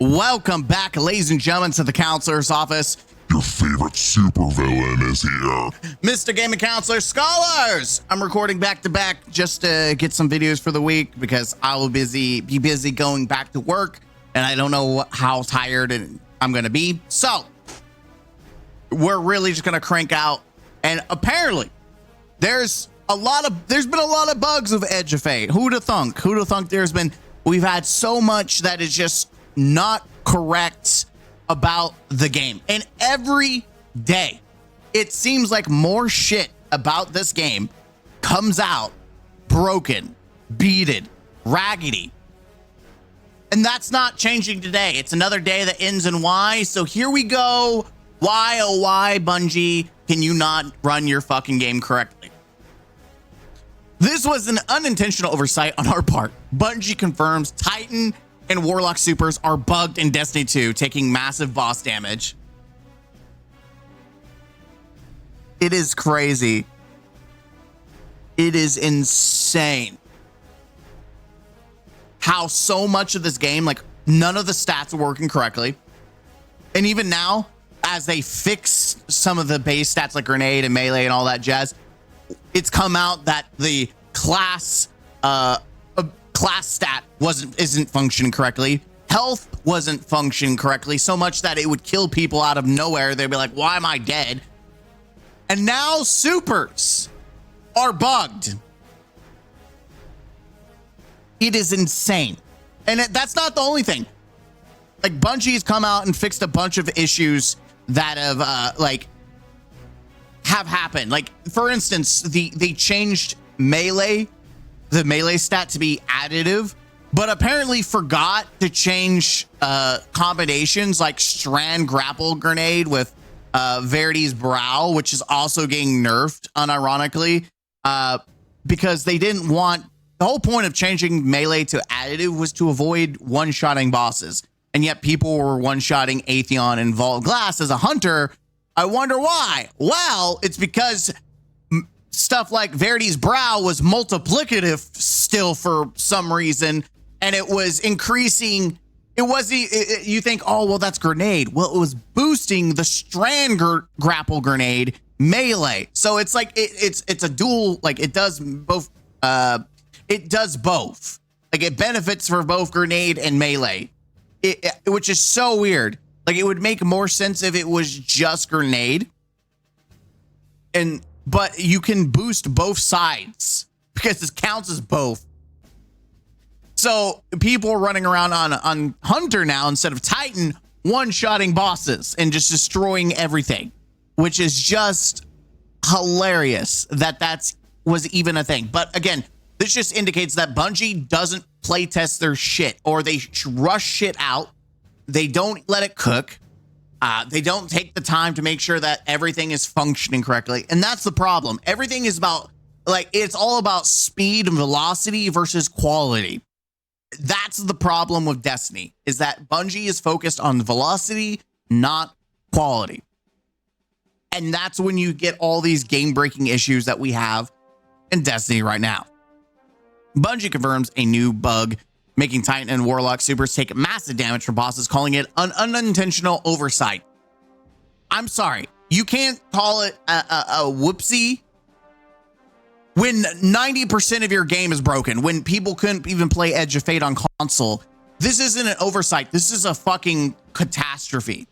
Welcome back, ladies and gentlemen, to the counselor's office. Your favorite supervillain is here. Mr. Gaming Counselor Scholars! I'm recording back to back just to get some videos for the week because I will be busy going back to work and I don't know how tired I'm going to be. So we're really just going to crank out. And apparently there's been a lot of bugs of Edge of Fate. Who'd have thunk? We've had so much that is just not correct about the game. And every day it seems like more shit about this game comes out broken, beaten, raggedy. And that's not changing today. It's another day that ends in Y. So here we go. Why, oh why, Bungie, can you not run your fucking game correctly? This was an unintentional oversight on our part. Bungie confirms Titan and Warlock supers are bugged in Destiny 2, taking massive boss damage. It is crazy. It is insane how so much of this game, like none of the stats are working correctly. And even now, as they fix some of the base stats like grenade and melee and all that jazz, it's come out that the class stat isn't functioning correctly. Health wasn't functioning correctly, so much that it would kill people out of nowhere. They'd be like, why am I dead? And now supers are bugged. It is insane. And that's not the only thing. Like, Bungie's come out and fixed a bunch of issues that have happened. Like, for instance, they changed the melee stat to be additive, but apparently forgot to change combinations like Strand Grapple Grenade with Verity's Brow, which is also getting nerfed unironically, because they didn't want. The whole point of changing melee to additive was to avoid one-shotting bosses, and yet people were one-shotting Atheon and Vault Glass as a hunter. I wonder why. Well, it's because stuff like Verity's Brow was multiplicative still for some reason, and it was increasing. It wasn't. You think, oh well, that's grenade. Well, it was boosting the Strand Grapple Grenade melee. So it's like it's a dual. Like it does both. It does both. Like it benefits for both grenade and melee. Which is so weird. Like it would make more sense if it was just grenade. But you can boost both sides because this counts as both. So people are running around on Hunter now instead of Titan, one-shotting bosses and just destroying everything, which is just hilarious that was even a thing. But again, this just indicates that Bungie doesn't play test their shit, or they rush shit out. They don't let it cook. They don't take the time to make sure that everything is functioning correctly. And that's the problem. Everything is about, like, it's all about speed and velocity versus quality. That's the problem with Destiny, is that Bungie is focused on velocity, not quality. And that's when you get all these game-breaking issues that we have in Destiny right now. Bungie confirms a new bug making Titan and Warlock supers take massive damage from bosses, calling it an unintentional oversight. I'm sorry, you can't call it a whoopsie when 90% of your game is broken, when people couldn't even play Edge of Fate on console. This isn't an oversight. This is a fucking catastrophe.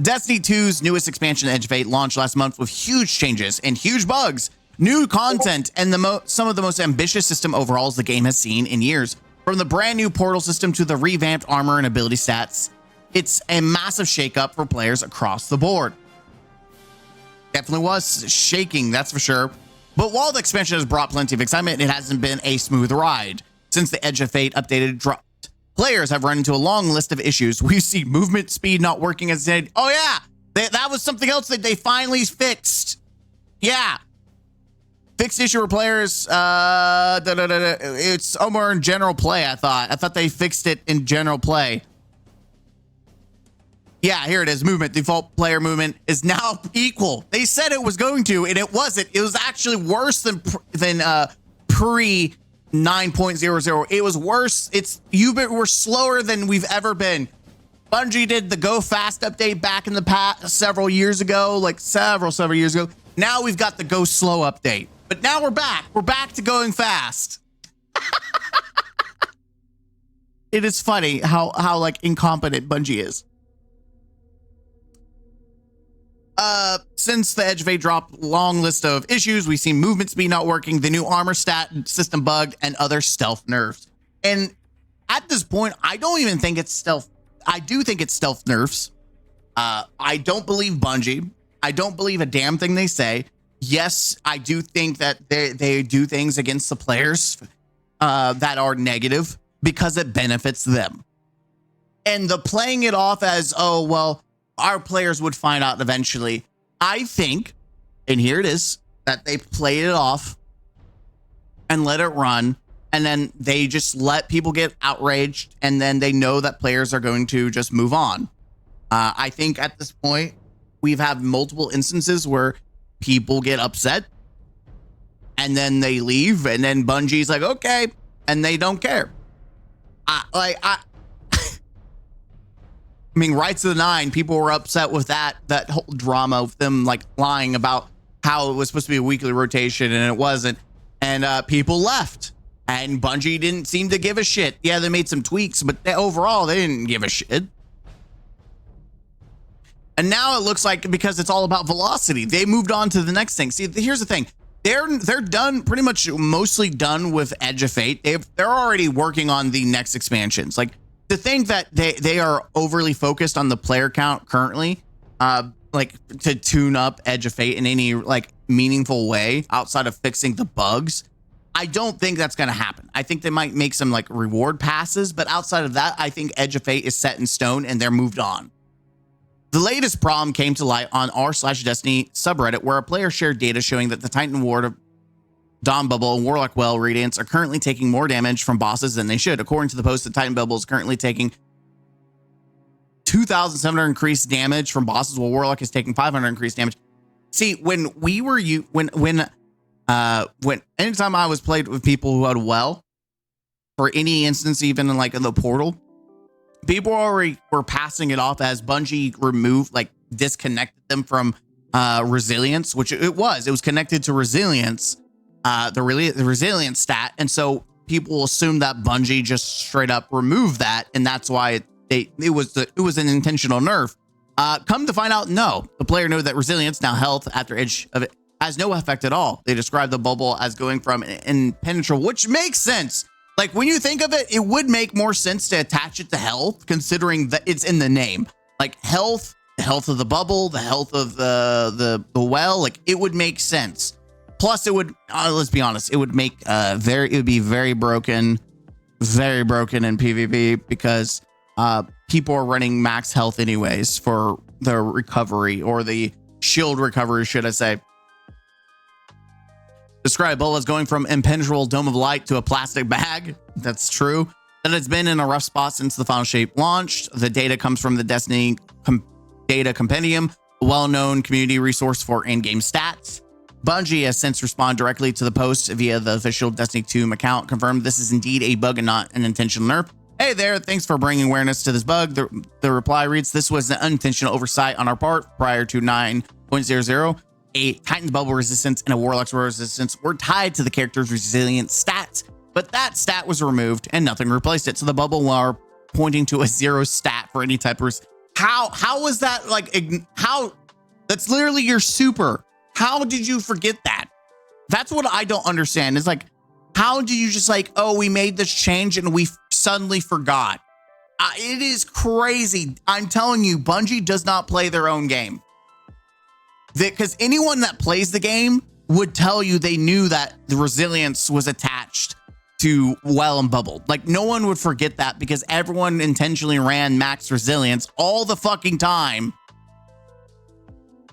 Destiny 2's newest expansion, Edge of Fate, launched last month with huge changes and huge bugs, new content, and some of the most ambitious system overhauls the game has seen in years. From the brand new portal system to the revamped armor and ability stats, it's a massive shakeup for players across the board. Definitely was shaking, that's for sure. But while the expansion has brought plenty of excitement, it hasn't been a smooth ride. Since the Edge of Fate updated dropped, players have run into a long list of issues. We see movement speed not working as intended. Oh yeah, that was something else that they finally fixed. Yeah. Fixed issue for players. It's more in general play, I thought they fixed it in general play. Yeah, here it is. Movement. Default player movement is now equal. They said it was going to, and it wasn't. It was actually worse than pre 9.00. It was worse. We're slower than we've ever been. Bungie did the Go Fast update back in the past several years ago, like several years ago. Now we've got the Go Slow update. But now we're back. We're back to going fast. It is funny how like incompetent Bungie is. Since the Edge of Fate dropped, long list of issues. We've seen movement speed not working, the new armor stat system bugged, and other stealth nerfs. And at this point, I don't even think it's stealth. I do think it's stealth nerfs. I don't believe Bungie. I don't believe a damn thing they say. Yes, I do think that they do things against the players that are negative because it benefits them. And the playing it off as, oh, well, our players would find out eventually. I think, and here it is, that they played it off and let it run. And then they just let people get outraged. And then they know that players are going to just move on. I think at this point, we've had multiple instances where people get upset and then they leave. And then Bungie's like, okay. And they don't care. I mean, Rights of the Nine, people were upset with that whole drama of them like lying about how it was supposed to be a weekly rotation and it wasn't. And people left and Bungie didn't seem to give a shit. Yeah, they made some tweaks, but overall they didn't give a shit. And now it looks like because it's all about velocity, they moved on to the next thing. See, here's the thing. They're done, pretty much mostly done with Edge of Fate. They're already working on the next expansions. Like, to think that they are overly focused on the player count currently, like to tune up Edge of Fate in any like meaningful way outside of fixing the bugs, I don't think that's going to happen. I think they might make some like reward passes, but outside of that, I think Edge of Fate is set in stone and they're moved on. The latest problem came to light on r/Destiny subreddit, where a player shared data showing that the Titan Ward of Dawn Bubble and Warlock Well Radiance are currently taking more damage from bosses than they should. According to the post, the Titan Bubble is currently taking 2,700 increased damage from bosses, while Warlock is taking 500 increased damage. See, when anytime I was played with people who had Well, for any instance, even in like in the portal, people already were passing it off as Bungie removed, like disconnected them from resilience, which it was connected to resilience. The resilience stat, and so people assume that Bungie just straight up removed that, and that's why it was an intentional nerf. Come to find out, no, the player knew that resilience, now health after Edge of it, has no effect at all. They describe the bubble as going from impenetrable, which makes sense. Like when you think of it, it would make more sense to attach it to health, considering that it's in the name. Like health, the health of the bubble, the health of the well, like it would make sense. Plus, it would, let's be honest, it would make it would be very broken in PvP because people are running max health anyways for the recovery, or the shield recovery, should I say. Describable as going from impenetrable dome of light to a plastic bag. That's true. That it's been in a rough spot since the final shape launched. The data comes from the Destiny Data Compendium, a well-known community resource for in-game stats. Bungie has since responded directly to the post via the official Destiny 2 account, confirmed this is indeed a bug and not an intentional nerf. Hey there, thanks for bringing awareness to this bug. The reply reads, this was an unintentional oversight on our part prior to 9.00. A Titan's bubble resistance and a Warlock's resistance were tied to the character's resilience stats, but that stat was removed and nothing replaced it. So the bubble are pointing to a 0 stat for any type of... How was that like... How... That's literally your super. How did you forget that? That's what I don't understand. It's like, how do you just like, oh, we made this change and we suddenly forgot? It is crazy. I'm telling you, Bungie does not play their own game. Because anyone that plays the game would tell you they knew that the resilience was attached to Well and Bubble. Like no one would forget that because everyone intentionally ran max resilience all the fucking time.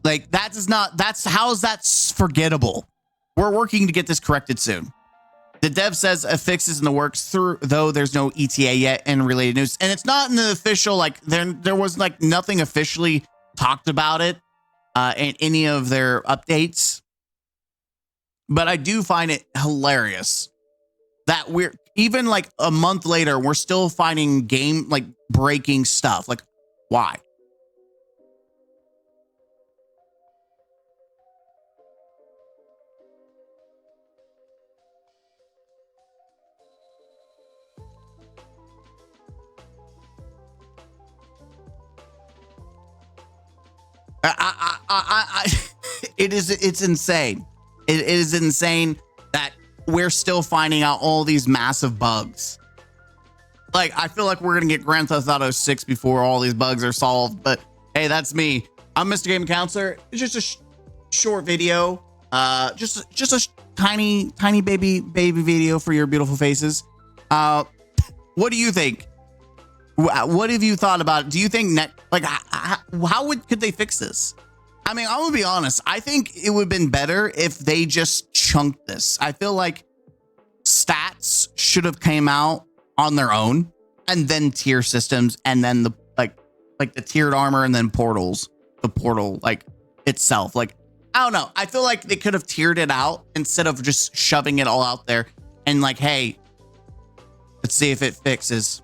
Like how is that forgettable? We're working to get this corrected soon. The dev says a fix is in the works, though there's no ETA yet in related news. And it's not in the official, like there was like nothing officially talked about it in any of their updates. But I do find it hilarious that we're even like a month later, we're still finding game like breaking stuff. Like, why? It's insane. It is insane that we're still finding out all these massive bugs. Like, I feel like we're gonna get Grand Theft Auto 6 before all these bugs are solved. But hey, that's me. I'm Mr. Gaming Counselor. It's just a short video. Just a tiny baby video for your beautiful faces. What do you think? What have you thought about it? Do you think could they fix this? I mean, I'm gonna be honest. I think it would have been better if they just chunked this. I feel like stats should have came out on their own, and then tier systems, and then the like the tiered armor, and then portals. The portal like itself. Like, I don't know. I feel like they could have tiered it out instead of just shoving it all out there and like, hey, let's see if it fixes.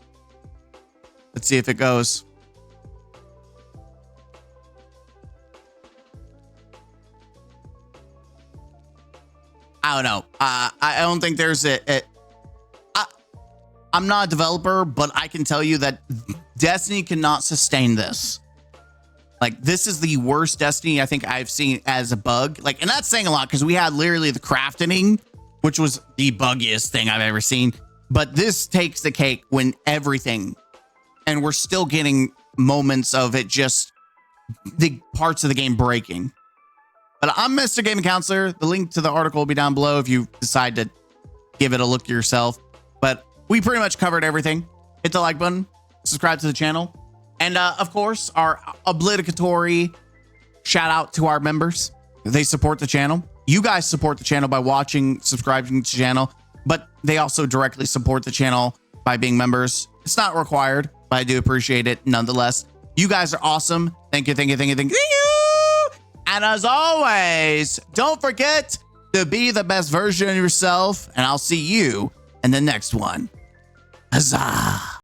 Let's see if it goes. I don't know. I don't think there's I'm not a developer, but I can tell you that Destiny cannot sustain this. Like, this is the worst Destiny I think I've seen as a bug. Like, and that's saying a lot because we had literally the crafting, which was the buggiest thing I've ever seen. But this takes the cake when everything, and we're still getting moments of it just the parts of the game breaking. But I'm Mr. Gaming Counselor. The link to the article will be down below if you decide to give it a look yourself. But we pretty much covered everything. Hit the like button, subscribe to the channel, and of course, our obligatory shout out to our members. They support the channel. You guys support the channel by watching, subscribing to the channel, but they also directly support the channel by being members. It's not required, but I do appreciate it nonetheless. You guys are awesome. Thank you, thank you, thank you, thank you. And as always, don't forget to be the best version of yourself, and I'll see you in the next one. Huzzah!